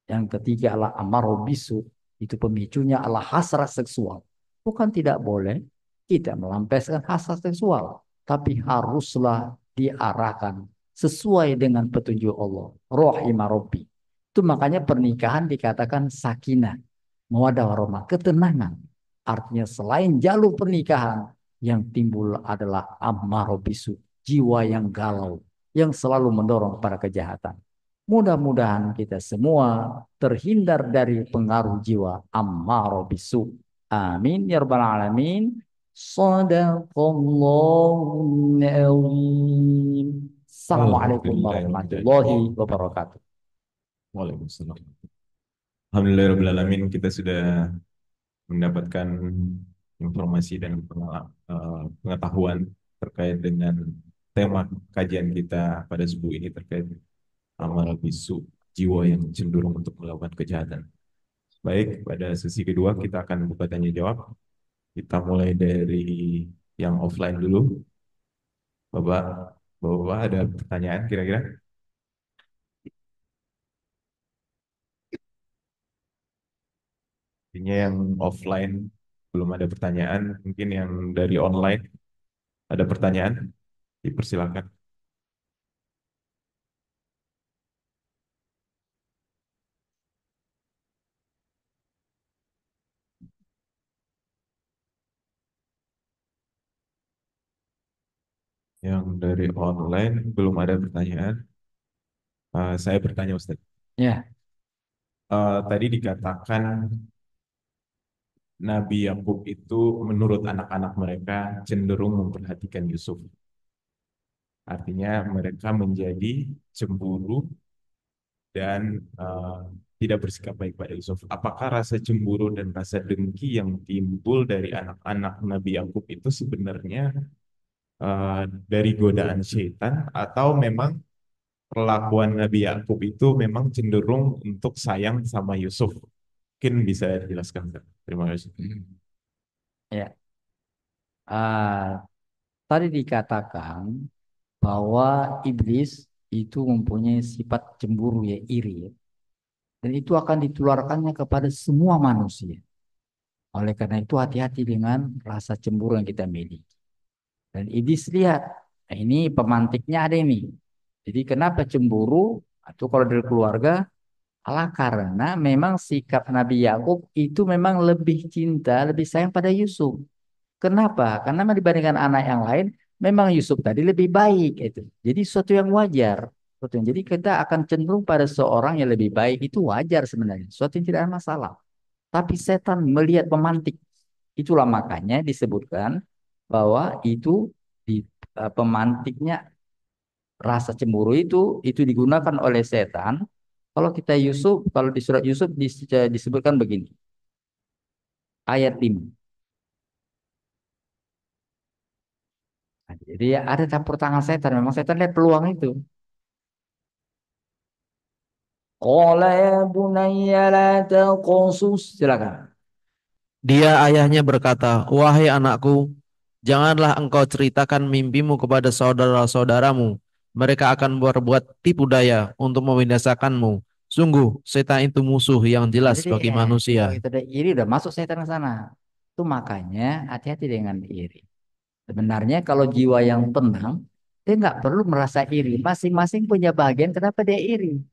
Yang ketiga adalah amaro bisu. Itu pemicunya adalah hasrat seksual. Bukan tidak boleh kita melampiaskan hasrat seksual. Tapi haruslah diarahkan sesuai dengan petunjuk Allah. Rohimah Robbi. Itu makanya pernikahan dikatakan sakinah. Mawaddah warahmah. Ketenangan. Artinya selain jalur pernikahan. Yang timbul adalah amaro bisu. Jiwa yang galau. Yang selalu mendorong para kejahatan. Mudah-mudahan kita semua terhindar dari pengaruh jiwa ammaro bisu. Amin ya rabbal alamin. Shadaqallahul azim. Assalamualaikum warahmatullahi wabarakatuh. Waalaikumsalam. Alhamdulillahirrahmanirrahim, kita sudah mendapatkan informasi dan pengetahuan terkait dengan tema kajian kita pada subuh ini terkait amal bisu, jiwa yang cenderung untuk melakukan kejahatan. Baik, pada sesi kedua kita akan buka tanya jawab. Kita mulai dari yang offline dulu. Bapak, ada pertanyaan kira-kira? Artinya yang offline belum ada pertanyaan, mungkin yang dari online ada pertanyaan, dipersilakan. Yang dari online belum ada pertanyaan. Saya bertanya, Ustaz. Ya, Tadi dikatakan Nabi Yakub itu menurut anak-anak mereka cenderung memperhatikan Yusuf. Artinya mereka menjadi cemburu dan tidak bersikap baik pada Yusuf. Apakah rasa cemburu dan rasa dengki yang timbul dari anak-anak Nabi Yakub itu sebenarnya dari godaan syaitan atau memang perlakuan Nabi Yakub itu memang cenderung untuk sayang sama Yusuf? Mungkin bisa dijelaskan, Ustaz. Terima kasih. ya. Tadi dikatakan bahwa iblis itu mempunyai sifat cemburu ya, iri ya. Dan itu akan ditularkannya kepada semua manusia. Oleh karena itu hati-hati dengan rasa cemburu yang kita miliki. Dan iblis lihat, nah ini pemantiknya ada ini. Jadi kenapa cemburu? Atau kalau dari keluarga, karena memang sikap Nabi Yakub itu memang lebih cinta, lebih sayang pada Yusuf. Kenapa? Karena dibandingkan anak yang lain, memang Yusuf tadi lebih baik itu. Jadi sesuatu yang wajar. Jadi kita akan cenderung pada seorang yang lebih baik itu wajar sebenarnya. Sesuatu yang tidak ada masalah. Tapi setan melihat pemantik. Itulah makanya disebutkan bahwa itu di pemantiknya rasa cemburu itu digunakan oleh setan. Kalau kita Yusuf, kalau di surat Yusuf disebutkan begini. Ayat 5. Nah, jadi ada campur tangan setan. Memang setan lihat peluang itu. Qala ya bunayya la taqsus. Silakan. Dia ayahnya berkata, "Wahai anakku, janganlah engkau ceritakan mimpimu kepada saudara-saudaramu. Mereka akan berbuat tipu daya untuk membinasakanmu. Sungguh, setan itu musuh yang Nah, jelas jadi bagi kalau manusia." kita udah iri udah masuk setan ke sana. Itu makanya hati-hati dengan iri. Sebenarnya kalau jiwa yang tenang, dia nggak perlu merasa iri. Masing-masing punya bagian kenapa dia iri.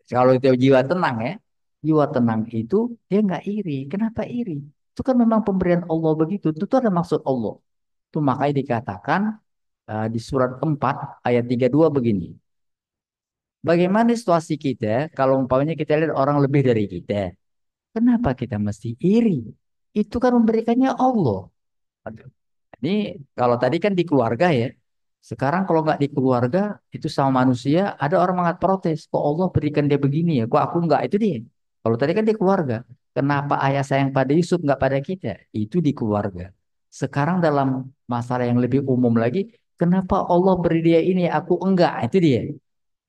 Kalau itu jiwa tenang ya, jiwa tenang itu dia nggak iri. Kenapa iri? Itu kan memang pemberian Allah begitu. Itu ada maksud Allah. Itu makanya dikatakan di surat 4 ayat 32 begini. Bagaimana situasi kita kalau umpamanya kita lihat orang lebih dari kita? Kenapa kita mesti iri? Itu kan memberikannya Allah. Aduh. Ini kalau tadi kan di keluarga ya. Sekarang kalau nggak di keluarga, itu sama manusia, ada orang mengatakan protes. Kok Allah berikan dia begini ya? Kok aku nggak? Itu dia. Kalau tadi kan di keluarga. Kenapa ayah sayang pada Yusuf nggak pada kita? Itu di keluarga. Sekarang dalam masalah yang lebih umum lagi, kenapa Allah beri dia ini, aku enggak? Itu dia.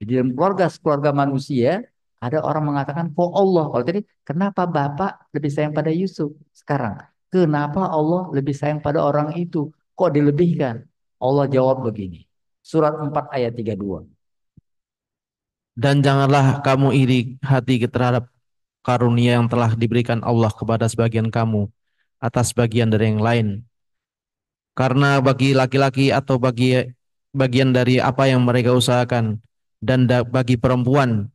Di dalam keluarga, keluarga manusia, ada orang mengatakan, kok Allah? Kalau tadi, kenapa Bapak lebih sayang pada Yusuf? Sekarang, kenapa Allah lebih sayang pada orang itu? Kok dilebihkan? Allah jawab begini. Surat 4 ayat 32. Dan janganlah kamu iri hati terhadap karunia yang telah diberikan Allah kepada sebagian kamu atas bagian dari yang lain. Karena bagi laki-laki atau bagi bagian dari apa yang mereka usahakan dan bagi perempuan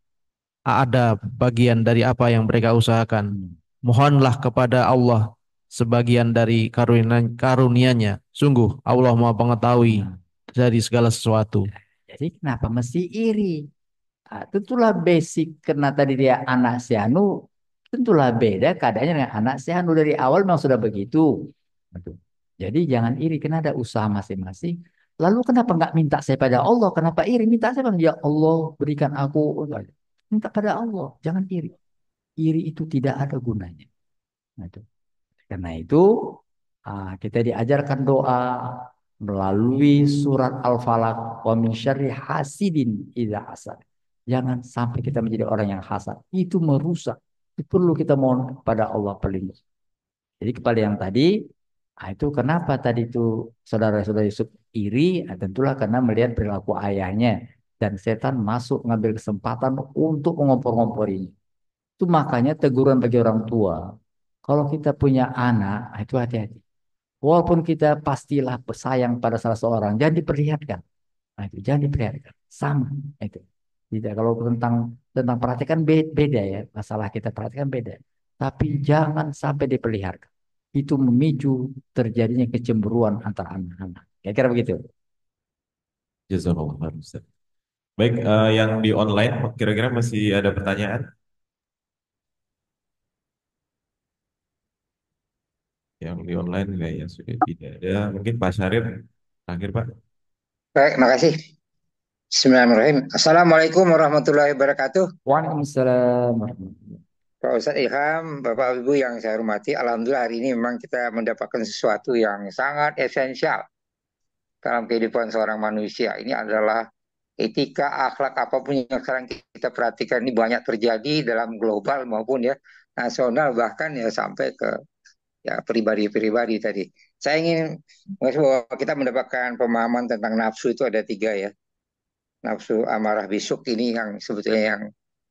ada bagian dari apa yang mereka usahakan. Hmm. Mohonlah kepada Allah sebagian dari karunia-Nya. Sungguh Allah Maha Pengetahui Nah, dari segala sesuatu. jadi kenapa mesti iri? Tentulah basic karena tadi dia anak si Anu, tentulah beda keadaannya dengan anak si Anu dari awal memang sudah begitu. Betul. Jadi jangan iri karena ada usaha masing-masing. Lalu kenapa nggak minta saya pada Allah? Kenapa iri? Minta saya pada ya Allah berikan aku. Minta pada Allah, jangan iri. Iri itu tidak ada gunanya. Nah, itu. Karena itu kita diajarkan doa melalui surat Al-Falaq wa min syarri hasidin idza hasad. Jangan sampai kita menjadi orang yang hasad. Itu merusak. Itu perlu kita mohon kepada Allah pelindung. Jadi kepada yang tadi, itu kenapa tadi itu saudara-saudara Yusuf iri? Tentulah karena melihat perilaku ayahnya. Dan setan masuk mengambil kesempatan untuk mengompor-ngomporinya. Itu makanya teguran bagi orang tua. Kalau kita punya anak, itu hati-hati. Walaupun kita pastilah sayang pada salah seorang, jangan diperlihatkan. Nah, itu jangan diperlihatkan. Sama itu. Tidak kalau tentang tentang perhatikan beda ya. Masalah kita perhatikan beda. Tapi jangan sampai diperlihatkan. Itu memicu terjadinya kecemburuan antara anak-anak. Kira-kira begitu. Jazakallah khair, Ustaz. Baik, yang di online kira-kira masih ada pertanyaan? Yang di online kayaknya sudah tidak ada. Mungkin Pak Syarif terakhir Pak. Baik, makasih. Bismillahirrahmanirrahim. Assalamualaikum warahmatullahi wabarakatuh. Waalaikumsalam warahmatullahi Pak Ustadz Ilham, Bapak Ibu yang saya hormati, Alhamdulillah hari ini memang kita mendapatkan sesuatu yang sangat esensial dalam kehidupan seorang manusia. Ini adalah etika, akhlak, apapun yang sekarang kita perhatikan ini banyak terjadi dalam global maupun ya nasional, bahkan ya sampai ke ya pribadi-pribadi tadi. Saya ingin bahwa kita mendapatkan pemahaman tentang nafsu itu ada tiga ya. Nafsu amarah bisuk ini yang sebetulnya yang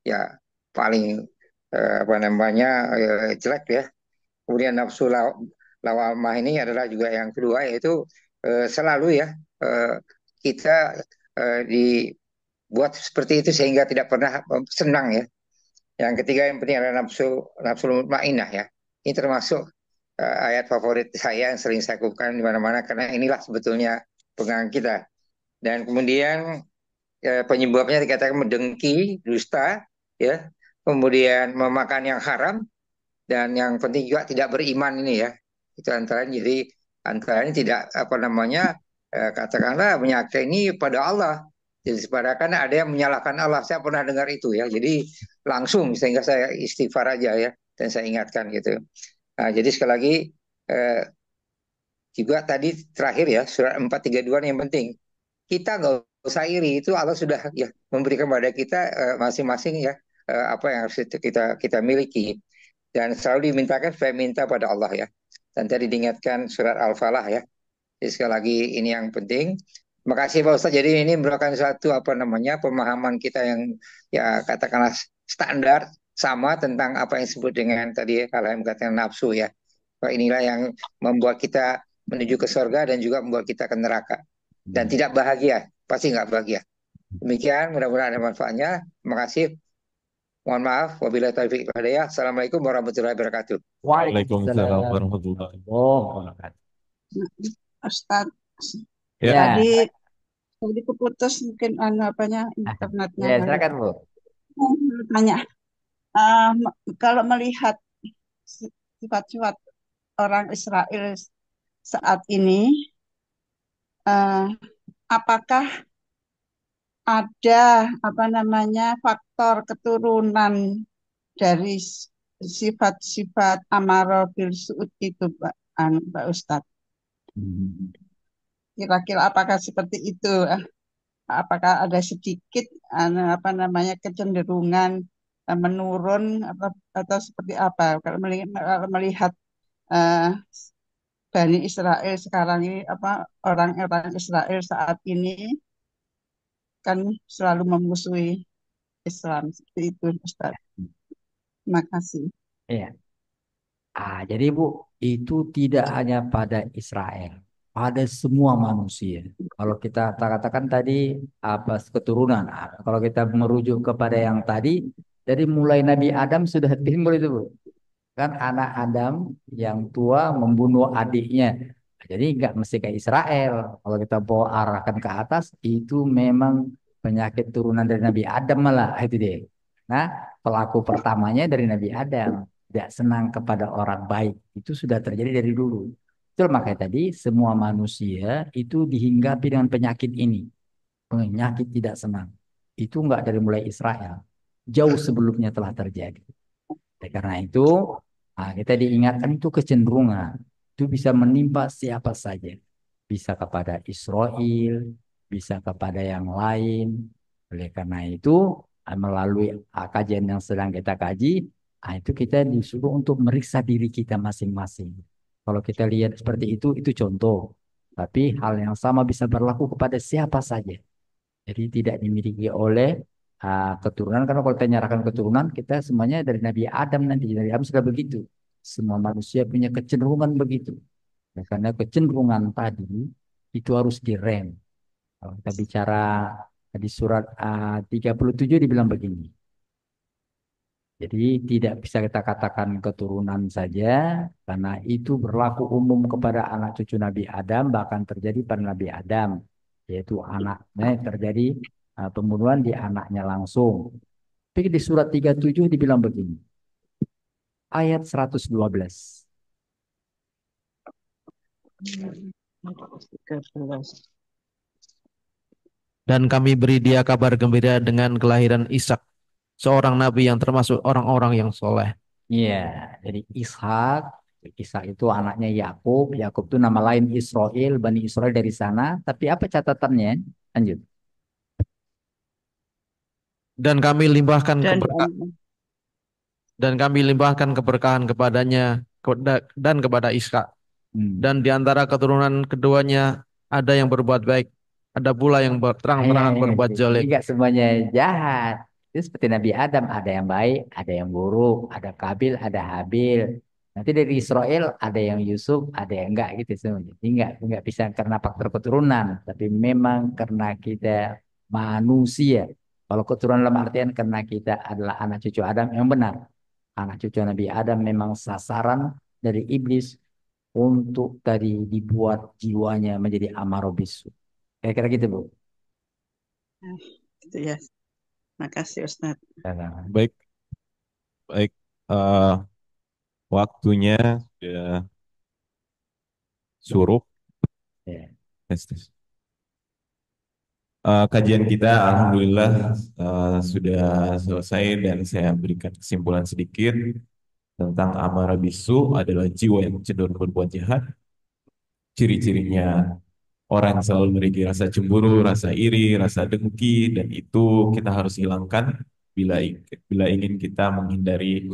ya paling apa namanya jelek ya. Kemudian nafsu lawamah ini adalah juga yang kedua yaitu selalu ya kita dibuat seperti itu sehingga tidak pernah senang ya. Yang ketiga yang penting adalah nafsu mutmainnah ya. Ini termasuk ayat favorit saya yang sering saya lakukan di mana-mana karena inilah sebetulnya pegangan kita. Dan kemudian penyebabnya dikatakan mendengki, dusta, ya, kemudian memakan yang haram, dan yang penting juga tidak beriman ini ya. Itu antara jadi antara ini tidak apa namanya katakanlah menyakini pada Allah. Jadi sepadan ada yang menyalahkan Allah. Saya pernah dengar itu ya. Jadi langsung sehingga saya istighfar aja ya dan saya ingatkan gitu. Nah, jadi sekali lagi eh, juga tadi terakhir ya surat 432 yang penting kita nggak usah iri itu Allah sudah ya memberikan kepada kita masing-masing ya apa yang harus kita miliki dan selalu dimintakan supaya minta pada Allah ya dan tadi diingatkan surat Al-Falah ya jadi sekali lagi ini yang penting. Terima kasih Pak Ustadz. Jadi ini merupakan satu apa namanya pemahaman kita yang ya katakanlah standar sama tentang apa yang disebut dengan tadi hal yang katakan nafsu ya. Inilah yang membuat kita menuju ke surga dan juga membuat kita ke neraka. Dan tidak bahagia, pasti nggak bahagia. Demikian, mudah-mudahan ada manfaatnya. Terima kasih. Mohon maaf. Wabillahi taufiq wal hidayah. Assalamualaikum warahmatullahi wabarakatuh. Waalaikumsalam Waalaikumsalam warahmatullahi warahmatullahi wabarakatuh. Ustaz, Ya, Ya, tadi keputus mungkin internetnya. ya silakan Bu. Mau tanya, kalau melihat sifat-sifat orang Israel saat ini, eh, apakah ada faktor keturunan dari sifat-sifat Amarah bil Su'ud itu, Pak Ustadz? Kira-kira apakah seperti itu? Apakah ada sedikit kecenderungan menurun atau seperti apa? Kalau melihat eh, Bani Israel sekarang ini, orang-orang Israel saat ini kan selalu memusuhi Islam, seperti itu, Ustaz. Terima kasih. Iya. Jadi Bu, itu tidak hanya pada Israel, pada semua manusia. Kalau kita katakan tadi apa keturunan, kalau kita merujuk kepada yang tadi, dari mulai Nabi Adam sudah timbul itu Bu. Kan anak Adam yang tua membunuh adiknya. Jadi nggak mesti ke Israel. Kalau kita bawa arahkan ke atas, itu memang penyakit turunan dari Nabi Adam malah itu dia. Nah, pelaku pertamanya dari Nabi Adam, tidak senang kepada orang baik. Itu sudah terjadi dari dulu. Betul, makanya tadi semua manusia itu dihinggapi dengan penyakit ini. Penyakit tidak senang. Itu nggak dari mulai Israel. Jauh sebelumnya telah terjadi. Karena itu, kita diingatkan itu kecenderungan. Itu bisa menimpa siapa saja. Bisa kepada Israel, bisa kepada yang lain. Oleh karena itu, melalui kajian yang sedang kita kaji, itu kita disuruh untuk meriksa diri kita masing-masing. Kalau kita lihat seperti itu contoh. Tapi hal yang sama bisa berlaku kepada siapa saja. Jadi tidak dimiliki oleh keturunan, karena kalau kita nyerahkan keturunan, kita semuanya dari Nabi Adam nanti. Dari Adam sudah begitu. Semua manusia punya kecenderungan begitu. Ya, karena kecenderungan tadi itu harus direm. Kalau kita bicara di surat 37 dibilang begini. Jadi tidak bisa kita katakan keturunan saja, karena itu berlaku umum kepada anak cucu Nabi Adam, bahkan terjadi pada Nabi Adam, yaitu anaknya terjadi pembunuhan di anaknya langsung. Tapi di surat 37 dibilang begini, ayat 112. 13. Dan kami beri dia kabar gembira dengan kelahiran Ishak, seorang nabi yang termasuk orang-orang yang soleh. Iya, jadi Ishak itu anaknya Yakub. Yakub itu nama lain Israel, Bani Israel dari sana. Tapi apa catatannya? Lanjut. Dan kami limpahkan Dan keberkahan kepadanya dan kepada Ishak. Dan di antara keturunan keduanya ada yang berbuat baik, ada pula yang terang-terangan berbuat Jadi jelek. nggak semuanya jahat. Itu seperti Nabi Adam, ada yang baik, ada yang buruk, ada Kabil, ada Habil. Nanti dari Israel ada yang Yusuf, ada yang enggak gitu semua. Jadi enggak bisa karena faktor keturunan, tapi memang karena kita manusia. Kalau keturunan dalam artian karena kita adalah anak cucu Adam yang benar. Anak cucu Nabi Adam memang sasaran dari iblis untuk tadi dibuat jiwanya menjadi amarah bisu. Kira-kira gitu, Bu. itu ya. Makasih Ustaz. baik, baik. Waktunya sudah suruh. Ya. Kajian kita, alhamdulillah, sudah selesai dan saya berikan kesimpulan sedikit tentang amarah bisu adalah jiwa yang cenderung berbuat jahat. Ciri-cirinya orang yang selalu memiliki rasa cemburu, rasa iri, rasa dengki, dan itu kita harus hilangkan bila ingin kita menghindari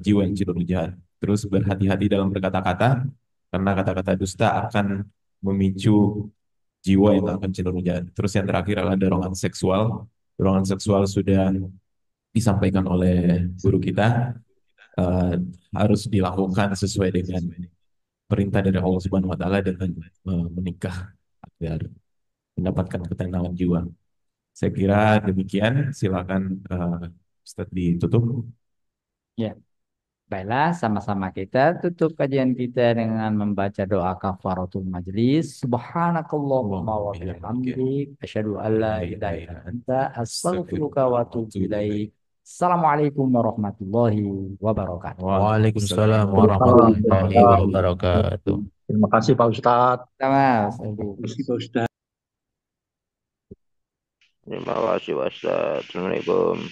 jiwa yang cenderung jahat. Terus berhati-hati dalam berkata-kata, karena kata-kata dusta akan memicu jiwa yang akan cenderung jahat. Terus yang terakhir adalah dorongan seksual. Dorongan seksual sudah disampaikan oleh guru kita, harus dilakukan sesuai dengan perintah dari Allah Subhanahu wa taala dengan menikah agar mendapatkan ketenangan jiwa. Saya kira demikian. Silakan Ustadz ditutup. Ya, baiklah, sama-sama kita tutup kajian kita dengan membaca doa kafaratul majlis. Subhanakallahumma wa bihamdik, asyhadu an la ilaha illa anta, astaghfiruka wa atubu ilaik. Assalamualaikum warahmatullahi wabarakatuh. Waalaikumsalam warahmatullahi wabarakatuh. Terima kasih Pak Ustadz. Sama, Ibu. Terima kasih Ustaz. Assalamualaikum.